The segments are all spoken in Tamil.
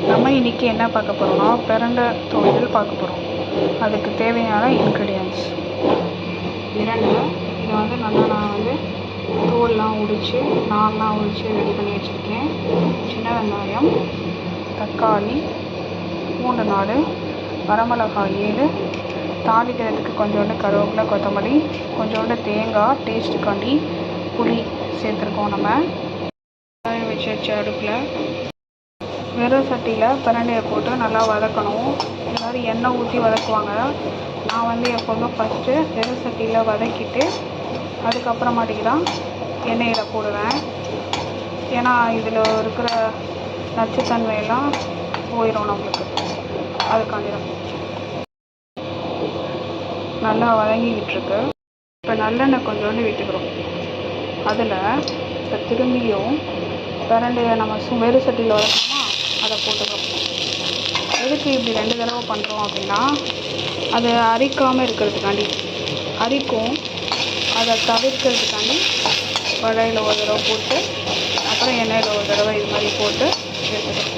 நம்ம இன்றைக்கி என்ன பார்க்க போகிறோம்னா பிரண்டை துவையல் பார்க்க போகிறோம். அதுக்கு தேவையான இன்க்ரீடியன்ட்ஸ் பிரண்டை. இதை நல்லா நான் தோல்லாம் உரித்து நார்லாம் உரித்து ரெடி பண்ணி வச்சுருக்கேன். சின்ன வெங்காயம், தக்காளி, பூண்டு 4, வரமிளகாய் 7, தாளிக்கிறதுக்கு கொஞ்சோண்டு கருவேப்பிலை, கொத்தமல்லி, கொஞ்சோண்டு தேங்காய், டேஸ்ட்டுக்காண்டி புளி சேர்த்துருக்கோம். நம்ம வச்சு அடுப்பில் வெறும் சட்டியில் பிரண்டையை போட்டு நல்லா வதக்கணும். எல்லோரும் எண்ணெய் ஊற்றி வதக்குவாங்க. நான் எப்போதும் ஃபஸ்ட்டு வெறும் சட்டியில் வதக்கிட்டு அதுக்கப்புறமாட்டிக்கு தான் எண்ணெயில் போடுவேன். ஏன்னா இதில் இருக்கிற நச்சுத்தன்மையெல்லாம் போயிடும் நம்மளுக்கு. அதுக்காண்டி தான் நல்லா வதங்கிக்கிட்டுருக்கு. இப்போ நல்லெண்ணெய் கொஞ்சோண்டு விட்டுக்கிறோம். அதில் இப்போ திரும்பியும் பிரண்டையை நம்ம வெறும் சட்டியில் வதக்கணுமா, அதை போட்டுக்கிறோம். எதுக்கு இப்படி 2 தடவை பண்ணுறோம் அப்படின்னா, அது அரிக்காமல் இருக்கிறதுக்காண்டி, அரிக்கும் அதை தவிர்க்கிறதுக்காண்டி வடையில் ஒரு தடவை போட்டு அப்புறம் எண்ணெயில் ஒரு தடவை இது மாதிரி போட்டு எடுத்துக்கிறோம்.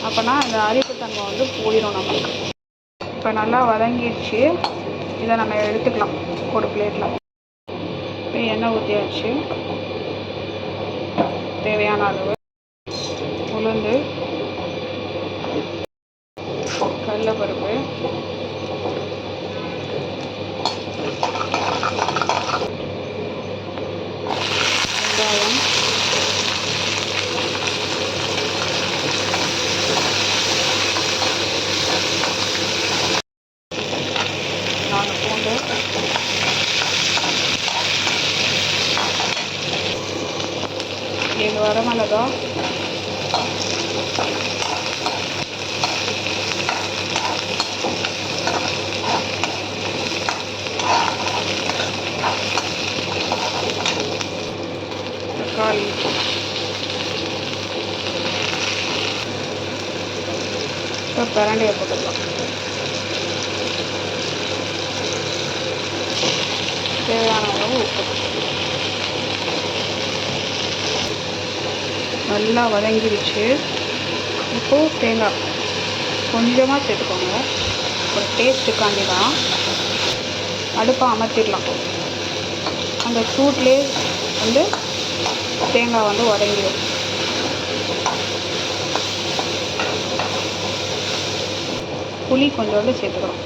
அப்போனா அந்த அரிப்புத்தன்மை போயிடும் நம்மளுக்கு. இப்போ நல்லா வதங்கிடுச்சு. இதை நம்ம எடுத்துக்கலாம் ஒரு பிளேட்டில். இப்போ எண்ணெய் ஊற்றியாச்சு. தேவையான அளவு உளுந்து, கடலைப்பருப்பு, வெங்காயம், பூண்டு, 7 வரமிளகாய், தக்காளி, இப்போ பிரண்டையை போட்டுக்கலாம். தேவையான அளவு உப்பு. நல்லா வதங்கிடுச்சு. இப்போது தேங்காய் கொஞ்சமாக சேர்த்துக்கோங்க. ஒரு டேஸ்ட்டுக்காண்டி தான். அடுப்பை அமர்த்திடலாம். அந்த சூட்லேயே தேங்காய் வதங்கிடும். புளி கொஞ்சோண்டு சேர்த்துக்கிறோம்.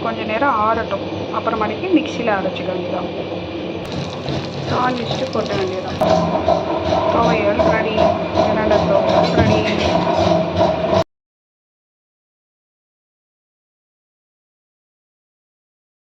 கொஞ்சம் நேரம் ஆறட்டும். அப்புறமாட்டிக்கு மிக்சியில் அரைச்சிக்க வேண்டியதான். தாளிச்சுட்டு கொட்ட வேண்டியதான்.